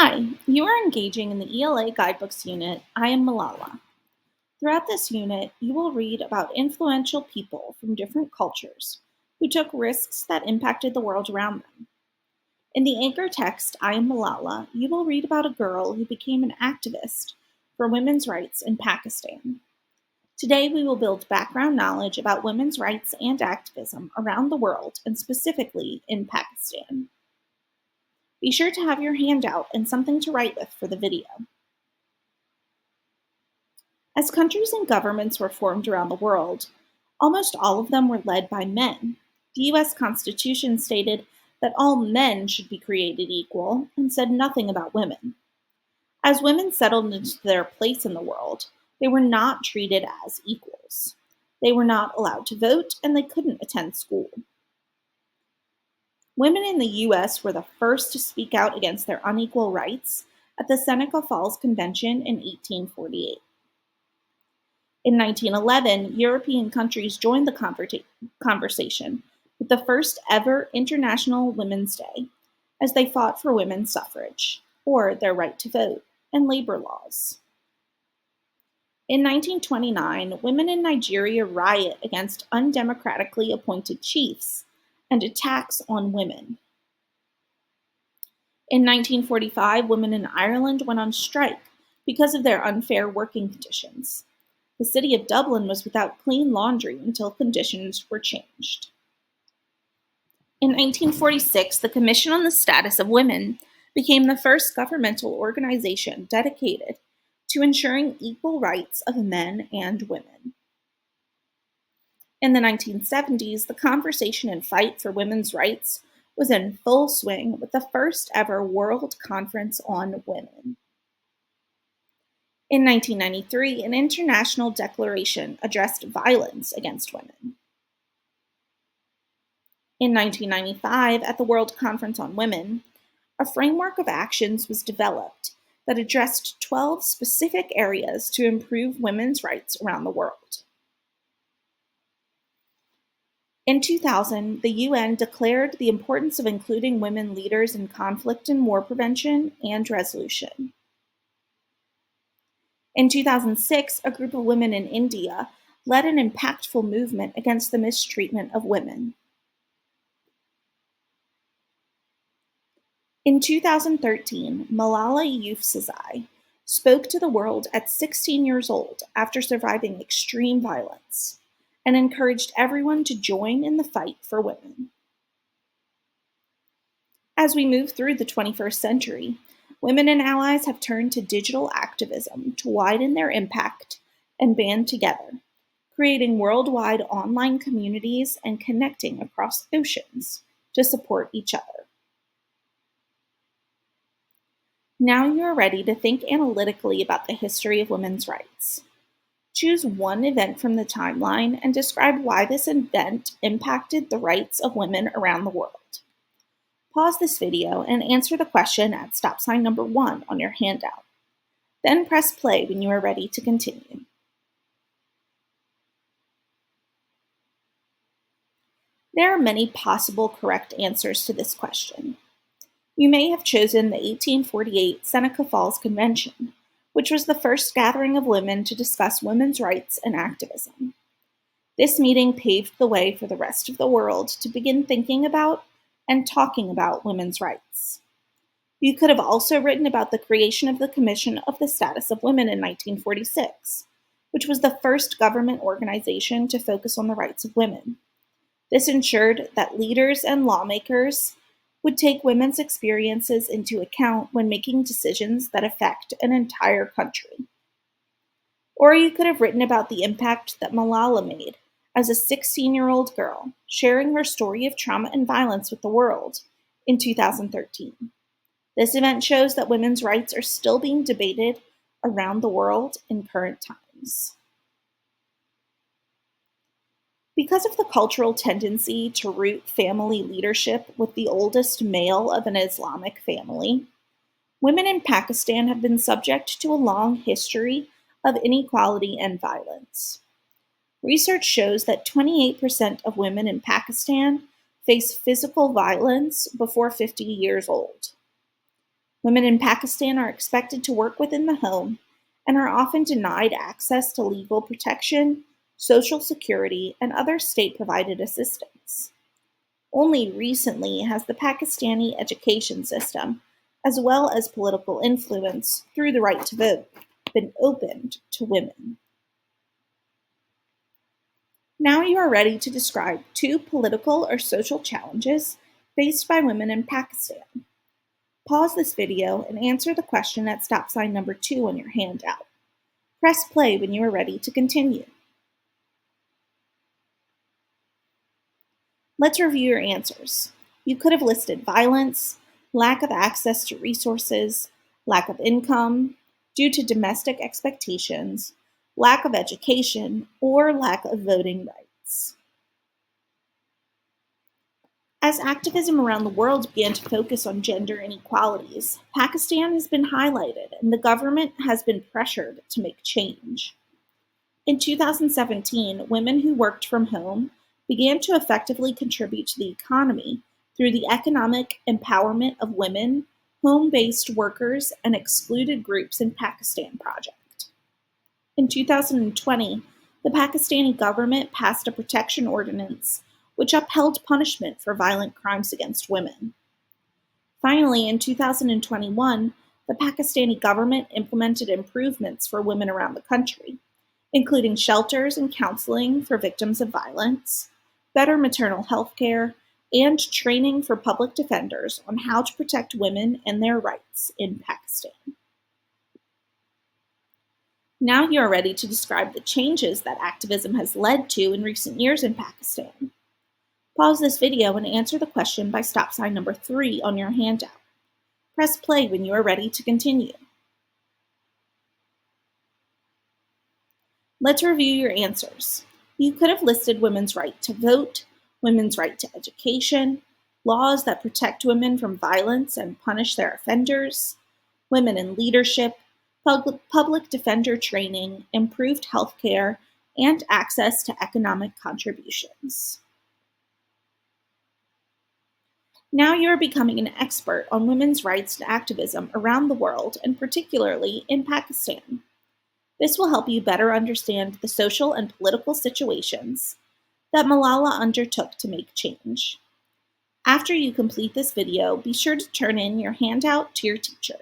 Hi, you are engaging in the ELA Guidebooks unit, I Am Malala. Throughout this unit, you will read about influential people from different cultures who took risks that impacted the world around them. In the anchor text, I Am Malala, you will read about a girl who became an activist for women's rights in Pakistan. Today, we will build background knowledge about women's rights and activism around the world, and specifically in Pakistan. Be sure to have your handout and something to write with for the video. As countries and governments were formed around the world, almost all of them were led by men. The US Constitution stated that all men should be created equal and said nothing about women. As women settled into their place in the world, they were not treated as equals. They were not allowed to vote and they couldn't attend school. Women in the US were the first to speak out against their unequal rights at the Seneca Falls Convention in 1848. In 1911, European countries joined the conversation with the first ever International Women's Day as they fought for women's suffrage, or their right to vote, and labor laws. In 1929, women in Nigeria riot against undemocratically appointed chiefs and attacks on women. In 1945, women in Ireland went on strike because of their unfair working conditions. The city of Dublin was without clean laundry until conditions were changed. In 1946, the Commission on the Status of Women became the first governmental organization dedicated to ensuring equal rights of men and women. In the 1970s, the conversation and fight for women's rights was in full swing with the first ever World Conference on Women. In 1993, an international declaration addressed violence against women. In 1995, at the World Conference on Women, a framework of actions was developed that addressed 12 specific areas to improve women's rights around the world. In 2000, the UN declared the importance of including women leaders in conflict and war prevention and resolution. In 2006, a group of women in India led an impactful movement against the mistreatment of women. In 2013, Malala Yousafzai spoke to the world at 16 years old after surviving extreme violence and encouraged everyone to join in the fight for women. As we move through the 21st century, women and allies have turned to digital activism to widen their impact and band together, creating worldwide online communities and connecting across oceans to support each other. Now you are ready to think analytically about the history of women's rights. Choose one event from the timeline and describe why this event impacted the rights of women around the world. Pause this video and answer the question at stop sign number 1 on your handout. Then press play when you are ready to continue. There are many possible correct answers to this question. You may have chosen the 1848 Seneca Falls Convention, which was the first gathering of women to discuss women's rights and activism. This meeting paved the way for the rest of the world to begin thinking about and talking about women's rights. You could have also written about the creation of the Commission of the Status of Women in 1946, which was the first government organization to focus on the rights of women. This ensured that leaders and lawmakers would take women's experiences into account when making decisions that affect an entire country. Or you could have written about the impact that Malala made as a 16-year-old girl, sharing her story of trauma and violence with the world in 2013. This event shows that women's rights are still being debated around the world in current times. Because of the cultural tendency to root family leadership with the oldest male of an Islamic family, women in Pakistan have been subject to a long history of inequality and violence. Research shows that 28% of women in Pakistan face physical violence before 50 years old. Women in Pakistan are expected to work within the home and are often denied access to legal protection, social security, and other state provided assistance. Only recently has the Pakistani education system, as well as political influence through the right to vote, been opened to women. Now you are ready to describe two political or social challenges faced by women in Pakistan. Pause this video and answer the question at stop sign number 2 on your handout. Press play when you are ready to continue. Let's review your answers. You could have listed violence, lack of access to resources, lack of income, due to domestic expectations, lack of education, or lack of voting rights. As activism around the world began to focus on gender inequalities, Pakistan has been highlighted and the government has been pressured to make change. In 2017, women who worked from home began to effectively contribute to the economy through the Economic Empowerment of Women, Home-Based Workers, and Excluded Groups in Pakistan project. In 2020, the Pakistani government passed a protection ordinance which upheld punishment for violent crimes against women. Finally, in 2021, the Pakistani government implemented improvements for women around the country, including shelters and counseling for victims of violence, better maternal health care, and training for public defenders on how to protect women and their rights in Pakistan. Now you are ready to describe the changes that activism has led to in recent years in Pakistan. Pause this video and answer the question by stop sign number 3 on your handout. Press play when you are ready to continue. Let's review your answers. You could have listed women's right to vote, women's right to education, laws that protect women from violence and punish their offenders, women in leadership, public defender training, improved health care, and access to economic contributions. Now you are becoming an expert on women's rights to activism around the world, and particularly in Pakistan. This will help you better understand the social and political situations that Malala undertook to make change. After you complete this video, be sure to turn in your handout to your teacher.